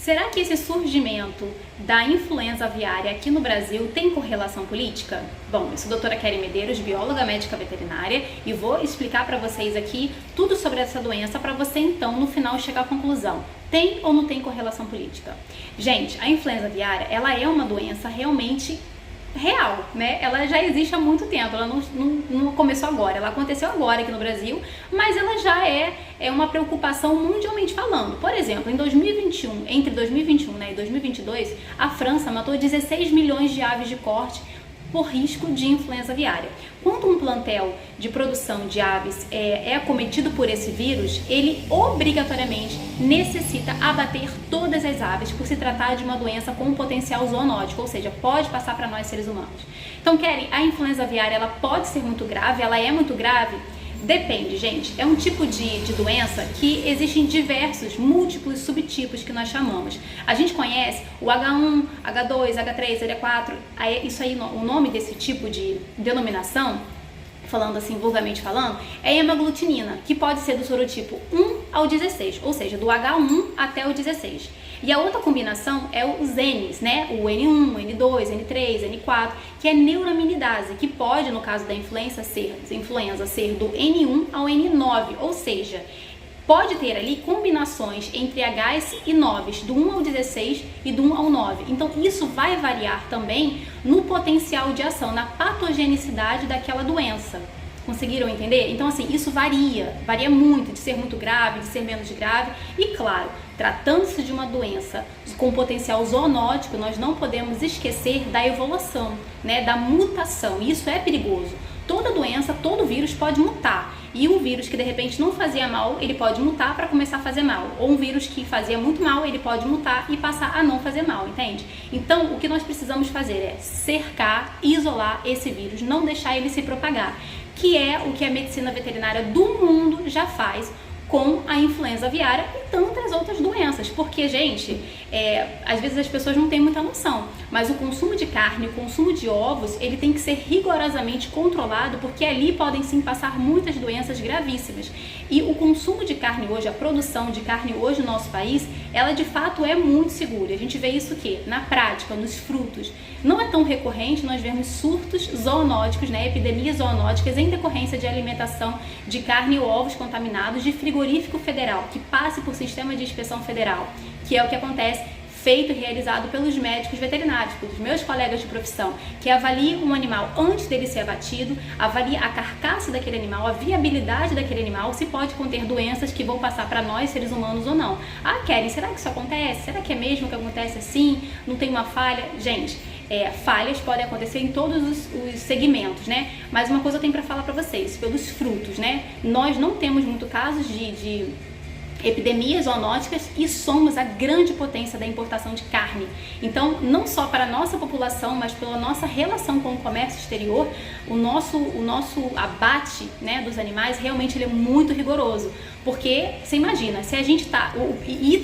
Será que esse surgimento da influenza aviária aqui no Brasil tem correlação política? Bom, eu sou a doutora Kelly Medeiros, bióloga médica veterinária, e vou explicar para vocês aqui tudo sobre essa doença para você então no final chegar à conclusão. Tem ou não tem correlação política? Gente, a influenza aviária, ela é uma doença realmente real, né? Ela já existe há muito tempo, ela não começou agora, ela aconteceu agora aqui no Brasil, mas ela já é uma preocupação mundialmente falando. Por exemplo, em 2021, entre 2021 e 2022, a França matou 16 milhões de aves de corte por risco de influenza aviária. Quando um plantel de produção de aves é acometido por esse vírus, ele obrigatoriamente necessita abater todas as aves por se tratar de uma doença com um potencial zoonótico, ou seja, pode passar para nós seres humanos. Então, Kelly, a influenza aviária ela pode ser muito grave, ela é muito grave? Depende, gente. É um tipo de doença que existem múltiplos subtipos que nós chamamos. A gente conhece o H1, H2, H3, H4. Isso aí, o nome desse tipo de denominação, falando assim, vulgarmente falando, é hemaglutinina, que pode ser do sorotipo 1 ao 16, ou seja, do H1 até o 16. E a outra combinação é os N's, né? O N1, N2, N3, N4, que é neuraminidase, que pode, no caso da influenza ser do N1 ao N9, ou seja, pode ter ali combinações entre Hs e 9s, do 1 ao 16 e do 1 ao 9. Então, isso vai variar também no potencial de ação, na patogenicidade daquela doença. Conseguiram entender? Então, assim, isso varia muito, de ser muito grave, de ser menos grave. E, claro, tratando-se de uma doença com potencial zoonótico, nós não podemos esquecer da evolução, né, da mutação. Isso é perigoso. Toda doença, todo vírus pode mutar. E um vírus que de repente não fazia mal, ele pode mutar para começar a fazer mal. Ou um vírus que fazia muito mal, ele pode mutar e passar a não fazer mal, entende? Então, o que nós precisamos fazer é cercar, isolar esse vírus, não deixar ele se propagar, que é o que a medicina veterinária do mundo já faz com a influenza aviária e tantas outras doenças, porque, gente, às vezes as pessoas não têm muita noção, mas o consumo de carne, o consumo de ovos, ele tem que ser rigorosamente controlado, porque ali podem sim passar muitas doenças gravíssimas. E o consumo de carne hoje, a produção de carne hoje no nosso país, ela de fato é muito segura. A gente vê isso que na prática, nos frutos, não é tão recorrente nós vemos surtos zoonóticos, né, epidemias zoonóticas em decorrência de alimentação de carne e ovos contaminados de frigorífico federal, que passe por sistema de inspeção federal, que é o que acontece, feito e realizado pelos médicos veterinários, pelos meus colegas de profissão, que avaliam um animal antes dele ser abatido, avalia a carcaça daquele animal, a viabilidade daquele animal, se pode conter doenças que vão passar para nós, seres humanos, ou não. Ah, Kelly, será que isso acontece? Será que é mesmo que acontece assim? Não tem uma falha? Gente, falhas podem acontecer em todos os segmentos, né? Mas uma coisa eu tenho para falar para vocês, pelos frutos, né? Nós não temos muito casos de epidemias zoonóticas e somos a grande potência da importação de carne. Então, não só para a nossa população, mas pela nossa relação com o comércio exterior, o nosso abate, né, dos animais, realmente ele é muito rigoroso. Porque, você imagina, se a gente tá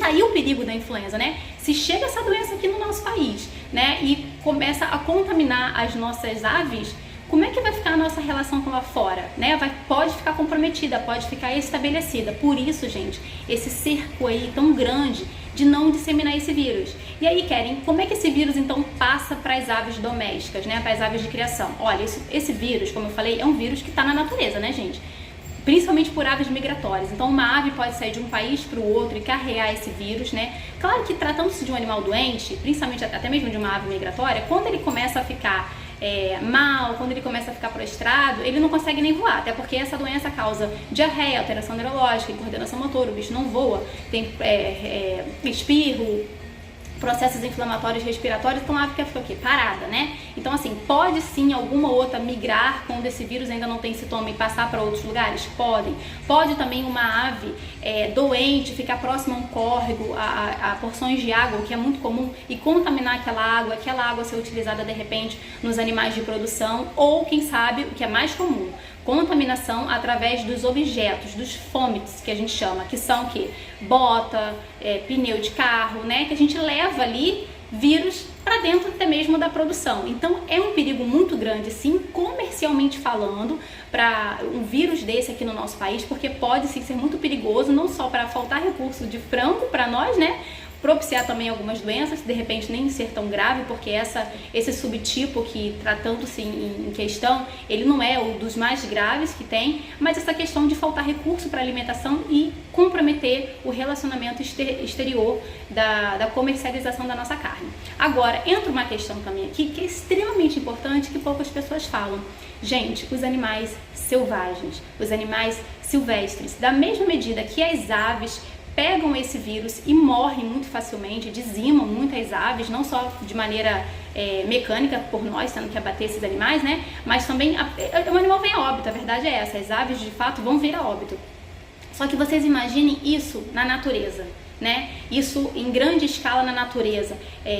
aí o perigo da influenza, né? Se chega essa doença aqui no nosso país, né, e começa a contaminar as nossas aves, como é que vai ficar a nossa relação com lá fora, né? Pode ficar comprometida, pode ficar estabelecida. Por isso, gente, esse cerco aí tão grande de não disseminar esse vírus. E aí, Keren, como é que esse vírus então passa para as aves domésticas, né? Para as aves de criação? Olha, esse vírus, como eu falei, é um vírus que está na natureza, né, gente? Principalmente por aves migratórias. Então, uma ave pode sair de um país para o outro e carregar esse vírus, né? Claro que tratando-se de um animal doente, principalmente até mesmo de uma ave migratória, quando ele começa a ficar mal, quando ele começa a ficar prostrado, ele não consegue nem voar, até porque essa doença causa diarreia, alteração neurológica e coordenação motora, o bicho não voa, tem espirro, processos inflamatórios respiratórios, então a ave fica aqui parada, né? Então, assim, pode sim alguma outra migrar quando esse vírus ainda não tem sintoma e passar para outros lugares? Pode também uma ave doente ficar próxima a um córrego, a porções de água, o que é muito comum, e contaminar aquela água ser utilizada de repente nos animais de produção, ou quem sabe, o que é mais comum, contaminação através dos objetos, dos fomites, que a gente chama, que são o quê? Bota, pneu de carro, né? Que a gente leva ali vírus para dentro até mesmo da produção. Então é um perigo muito grande, sim, comercialmente falando, para um vírus desse aqui no nosso país, porque pode sim ser muito perigoso, não só para faltar recurso de frango para nós, né? propiciar também algumas doenças, de repente nem ser tão grave, porque esse subtipo que tratando-se em questão, ele não é o dos mais graves que tem, mas essa questão de faltar recurso para alimentação e comprometer o relacionamento exterior da comercialização da nossa carne. Agora, entra uma questão também aqui que é extremamente importante, que poucas pessoas falam. Gente, os animais selvagens, os animais silvestres, da mesma medida que as aves pegam esse vírus e morrem muito facilmente, dizimam muitas aves, não só de maneira mecânica por nós, tendo que abater esses animais, né? Mas também o animal vem a óbito, a verdade é essa, as aves de fato vão vir a óbito. Só que vocês imaginem isso na natureza, né? Isso em grande escala na natureza.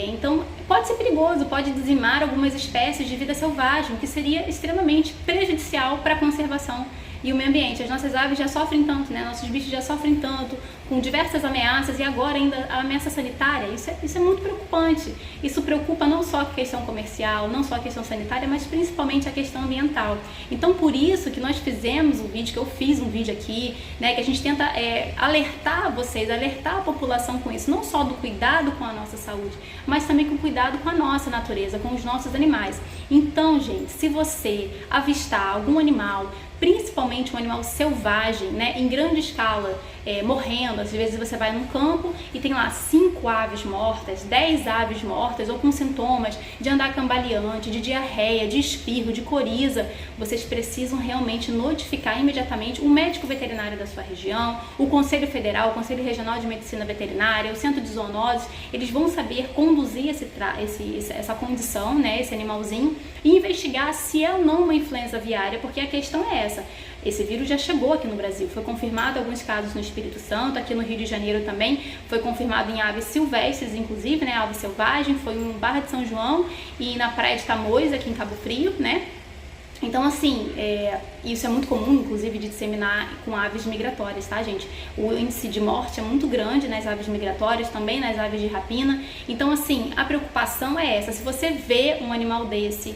Então pode ser perigoso, pode dizimar algumas espécies de vida selvagem, o que seria extremamente prejudicial para a conservação e o meio ambiente. As nossas aves já sofrem tanto, né? Nossos bichos já sofrem tanto, com diversas ameaças, e agora ainda a ameaça sanitária. Isso é muito preocupante. Isso preocupa não só a questão comercial, não só a questão sanitária, mas principalmente a questão ambiental. Então por isso que nós fizemos um vídeo, que eu fiz um vídeo aqui, né? Que a gente tenta alertar vocês, alertar a população com isso, não só do cuidado com a nossa saúde, mas também com o cuidado com a nossa natureza, com os nossos animais. Então, gente, se você avistar algum animal, principalmente um animal selvagem, né, em grande escala, morrendo, às vezes você vai num campo e tem lá 5 aves mortas, 10 aves mortas, ou com sintomas de andar cambaleante, de diarreia, de espirro, de coriza, vocês precisam realmente notificar imediatamente o médico veterinário da sua região, o Conselho Federal, o Conselho Regional de Medicina Veterinária, o Centro de Zoonoses. Eles vão saber conduzir essa condição, né, esse animalzinho, e investigar se é ou não uma influenza aviária, porque a questão é essa. Esse vírus já chegou aqui no Brasil, foi confirmado em alguns casos no Espírito Santo, aqui no Rio de Janeiro também, foi confirmado em aves silvestres, inclusive, né, ave selvagem, foi em Barra de São João e na Praia de Tamoios, aqui em Cabo Frio, né. Então, assim, isso é muito comum, inclusive, de disseminar com aves migratórias, tá, gente? O índice de morte é muito grande nas aves migratórias, também nas aves de rapina. Então, assim, a preocupação é essa. Se você vê um animal desse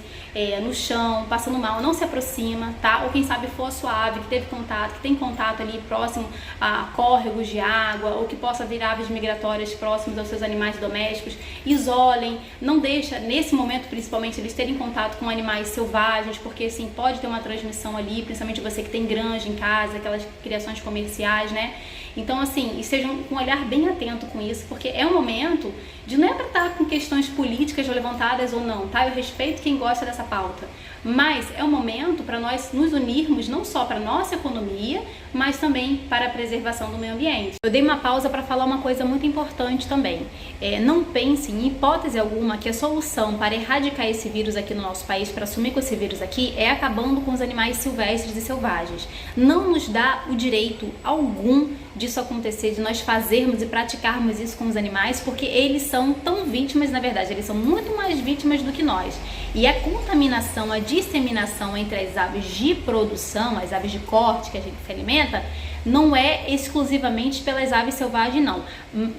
no chão, passando mal, não se aproxima, tá? Ou quem sabe for a sua ave que teve contato, que tem contato ali próximo a córregos de água, ou que possa vir aves migratórias próximos aos seus animais domésticos, isolem, não deixa, nesse momento principalmente, eles terem contato com animais selvagens, porque assim, pode ter uma transmissão ali, principalmente você que tem granja em casa, aquelas criações comerciais, né? Então, assim, estejam com um olhar bem atento com isso, porque é um momento de não é para estar com questões políticas levantadas ou não, tá? Eu respeito quem gosta dessa pauta, mas é um momento para nós nos unirmos não só para a nossa economia, mas também para a preservação do meio ambiente. Eu dei uma pausa para falar uma coisa muito importante também. Não pense em hipótese alguma que a solução para erradicar esse vírus aqui no nosso país, para assumir com esse vírus aqui, é acabando com os animais silvestres e selvagens. Não nos dá o direito algum disso acontecer, de nós fazermos e praticarmos isso com os animais, porque eles são tão vítimas, na verdade, eles são muito mais vítimas do que nós. E a contaminação, a disseminação entre as aves de produção, as aves de corte que a gente se alimenta, não é exclusivamente pelas aves selvagens, não.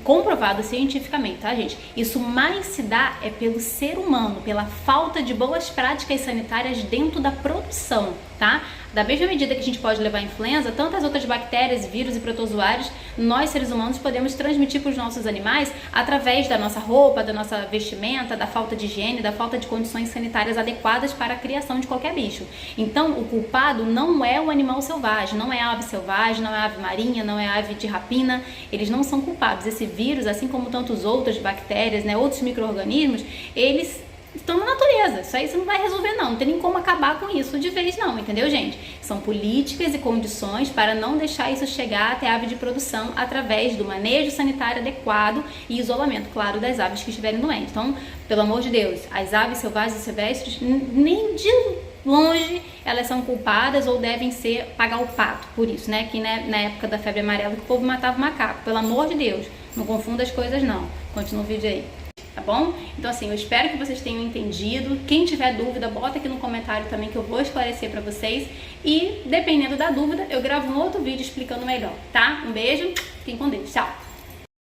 Comprovado cientificamente, tá, gente? Isso mais se dá pelo ser humano, pela falta de boas práticas sanitárias dentro da produção, tá? Da mesma medida que a gente pode levar a influenza, tantas outras bactérias, vírus e protozoários, nós seres humanos podemos transmitir para os nossos animais através da nossa roupa, da nossa vestimenta, da falta de higiene, da falta de condições sanitárias adequadas para a criação de qualquer bicho. Então, o culpado não é o animal selvagem, não é a ave selvagem, não é a ave marinha, não é a ave de rapina, eles não são culpados. Esse vírus, assim como tantos outras bactérias, né, outros micro-organismos, eles estão na natureza. Isso aí você não vai resolver não tem nem como acabar com isso de vez não, entendeu, gente? São políticas e condições para não deixar isso chegar até a ave de produção através do manejo sanitário adequado e isolamento, claro, das aves que estiverem doentes. Então, pelo amor de Deus, as aves selvagens e silvestres, nem de longe elas são culpadas ou devem pagar o pato por isso, né? Que na época da febre amarela que o povo matava o macaco. Pelo amor de Deus, não confunda as coisas não. Continua o vídeo aí. Tá bom? Então assim, eu espero que vocês tenham entendido. Quem tiver dúvida, bota aqui no comentário também que eu vou esclarecer pra vocês. E dependendo da dúvida, eu gravo um outro vídeo explicando melhor, tá? Um beijo, fiquem com Deus, tchau!